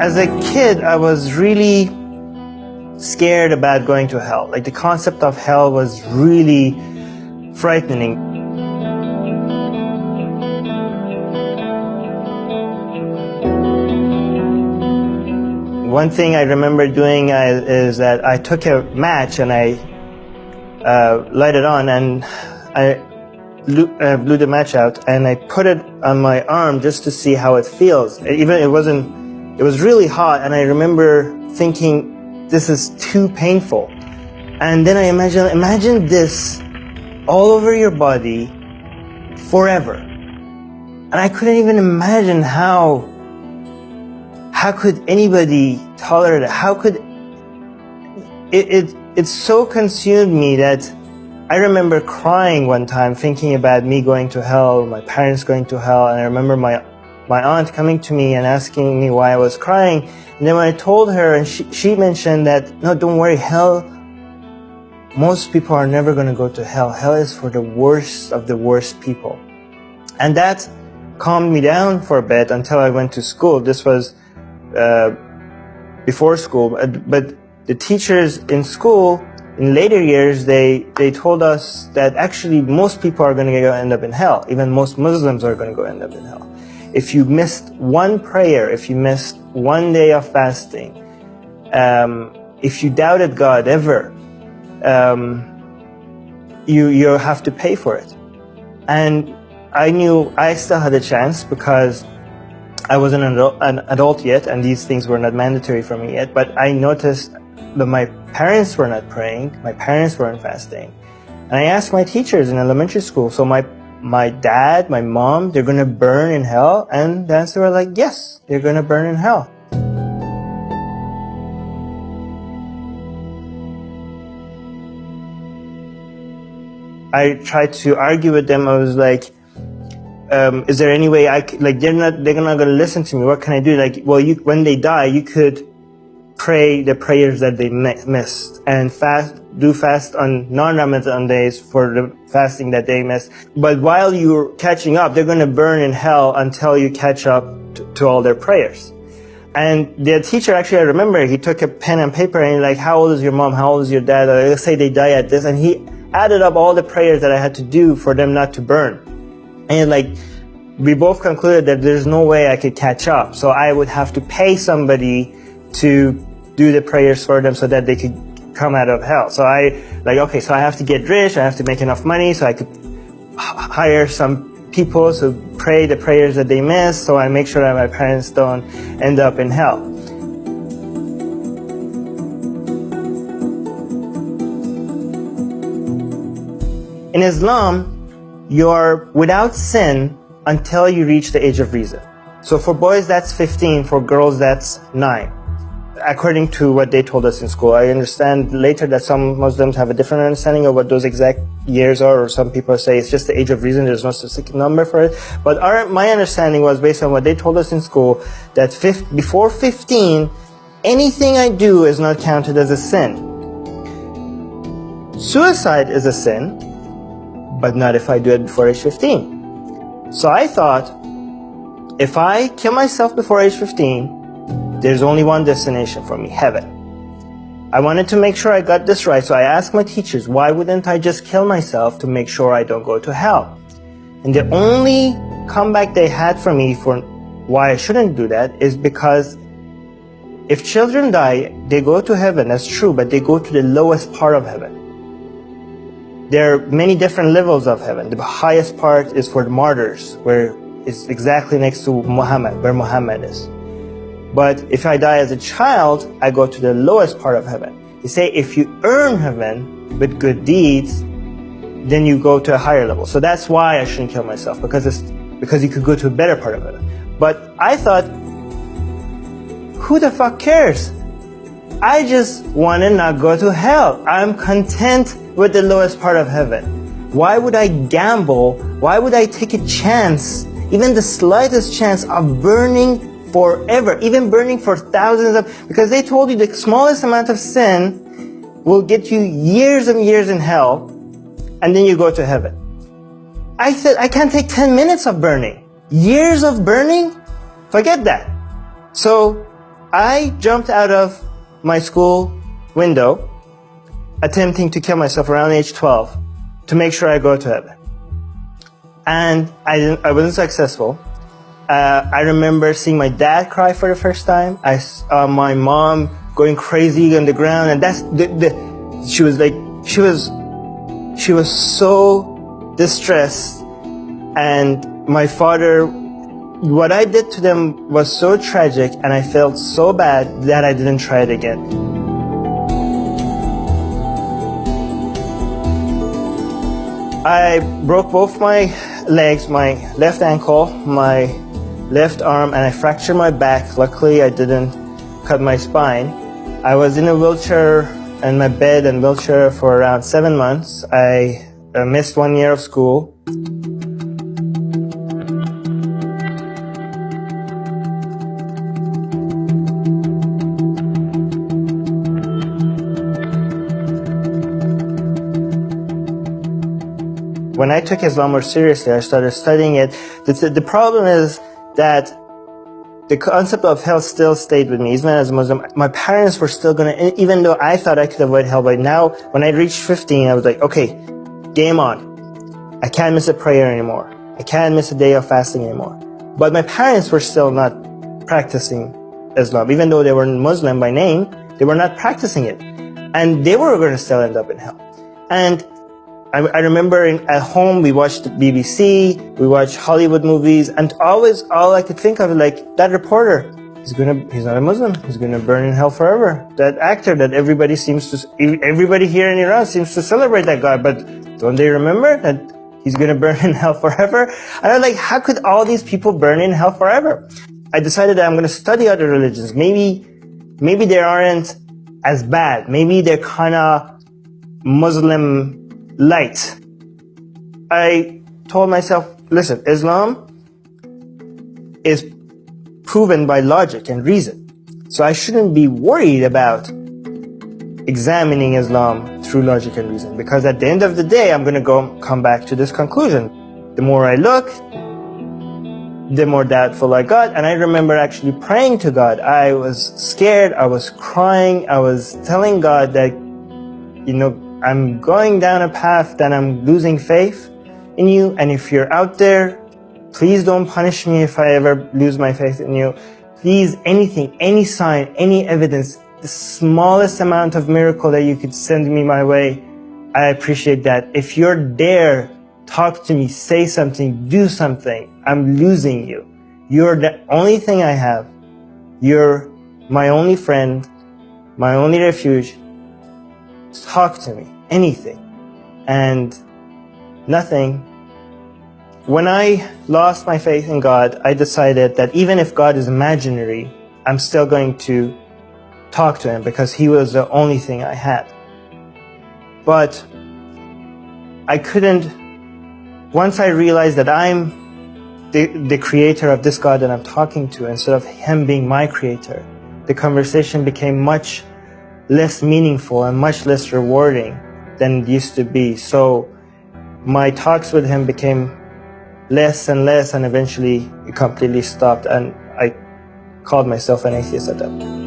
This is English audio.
As a kid, I was really scared about going to hell. Like the concept of hell was really frightening. One thing I remember doing is that I took a match and I light it on, and I blew the match out, and I put it on my arm just to see how it feels. It was really hot, and I remember thinking, this is too painful. And then I imagine this all over your body forever. And I couldn't even imagine how could anybody tolerate it? How could it so consumed me that I remember crying one time thinking about me going to hell, my parents going to hell, and I remember my aunt coming to me and asking me why I was crying. And then when I told her, and she mentioned that, no, don't worry, hell, most people are never going to go to hell. Hell is for the worst of the worst people. And that calmed me down for a bit until I went to school. This was before school, but the teachers in school, in later years, they told us that actually most people are going to end up in hell. Even most Muslims are going to end up in hell. If you missed one prayer, if you missed one day of fasting, if you doubted God ever, you have to pay for it. And I knew I still had a chance because I wasn't an adult yet, and these things were not mandatory for me yet. But I noticed that my parents were not praying, my parents weren't fasting. And I asked my teachers in elementary school, so my dad, my mom, they're going to burn in hell? And the answer was like, yes, they're going to burn in hell. I tried to argue with them. I was like, is there any way they're not going to listen to me. What can I do? Like, well, when they die, you could pray the prayers that they missed and do fast on non-Ramadan days for the fasting that they missed. But while you're catching up, they're going to burn in hell until you catch up to all their prayers. And the teacher, actually, I remember, he took a pen and paper and he's like, how old is your mom? How old is your dad? Let's say they die at this. And he added up all the prayers that I had to do for them not to burn. And like, we both concluded that there's no way I could catch up. So I would have to pay somebody to do the prayers for them so that they could come out of hell. So okay, so I have to get rich, I have to make enough money so I could hire some people to pray the prayers that they miss, so I make sure that my parents don't end up in hell. In Islam, you're without sin until you reach the age of reason. So for boys, that's 15, for girls, that's 9. According to what they told us in school. I understand later that some Muslims have a different understanding of what those exact years are, or some people say it's just the age of reason, there's no specific number for it. But my understanding was, based on what they told us in school, that before 15, anything I do is not counted as a sin. Suicide is a sin, but not if I do it before age 15. So I thought, if I kill myself before age 15, there's only one destination for me, heaven. I wanted to make sure I got this right, so I asked my teachers, why wouldn't I just kill myself to make sure I don't go to hell? And the only comeback they had for me for why I shouldn't do that is because if children die, they go to heaven, that's true, but they go to the lowest part of heaven. There are many different levels of heaven. The highest part is for the martyrs, where it's exactly next to Muhammad, where Muhammad is. But if I die as a child, I go to the lowest part of heaven. They say if you earn heaven with good deeds, then you go to a higher level. So that's why I shouldn't kill myself, because you could go to a better part of heaven. But I thought, who the fuck cares? I just want to not go to hell. I'm content with the lowest part of heaven. Why would I gamble? Why would I take a chance, even the slightest chance of burning forever, even burning for thousands of, because they told you the smallest amount of sin will get you years and years in hell, and then you go to heaven. I said, I can't take 10 minutes of burning. Years of burning? Forget that. So I jumped out of my school window, attempting to kill myself around age 12 to make sure I go to heaven. And I wasn't successful. I remember seeing my dad cry for the first time. I saw my mom going crazy on the ground, and she was so distressed. And my father, what I did to them was so tragic, and I felt so bad that I didn't try it again. I broke both my legs, my left ankle, my left arm, and I fractured my back. Luckily, I didn't cut my spine. I was in a wheelchair, in my bed and wheelchair for around 7 months. I missed 1 year of school. When I took Islam more seriously, I started studying it. The problem is that the concept of hell still stayed with me. Even as a Muslim, my parents were still gonna, even though I thought I could avoid hell by now, when I reached 15, I was like, okay, game on. I can't miss a prayer anymore. I can't miss a day of fasting anymore. But my parents were still not practicing Islam. Even though they were Muslim by name, they were not practicing it. And they were gonna still end up in hell. And I remember at home, we watched the BBC, we watched Hollywood movies, and always all I could think of is like, that reporter, he's not a Muslim, he's gonna burn in hell forever. That actor that everybody here in Iran seems to celebrate that guy, but don't they remember that he's gonna burn in hell forever? And I'm like, how could all these people burn in hell forever? I decided that I'm gonna study other religions. Maybe they aren't as bad. Maybe they're kinda Muslim light. I told myself, listen, Islam is proven by logic and reason. So I shouldn't be worried about examining Islam through logic and reason, because at the end of the day, I'm going to come back to this conclusion. The more I look, the more doubtful I got. And I remember actually praying to God. I was scared. I was crying. I was telling God that, I'm going down a path that I'm losing faith in you. And if you're out there, please don't punish me if I ever lose my faith in you. Please, anything, any sign, any evidence, the smallest amount of miracle that you could send me my way, I appreciate that. If you're there, talk to me, say something, do something. I'm losing you. You're the only thing I have. You're my only friend, my only refuge. Talk to me, anything. And nothing. When I lost my faith in God, I decided that even if God is imaginary, I'm still going to talk to him, because he was the only thing I had. But I couldn't, once I realized that I'm the creator of this God that I'm talking to, instead of him being my creator, the conversation became much less meaningful and much less rewarding than it used to be. So my talks with him became less and less, and eventually it completely stopped, and I called myself an atheist at that point.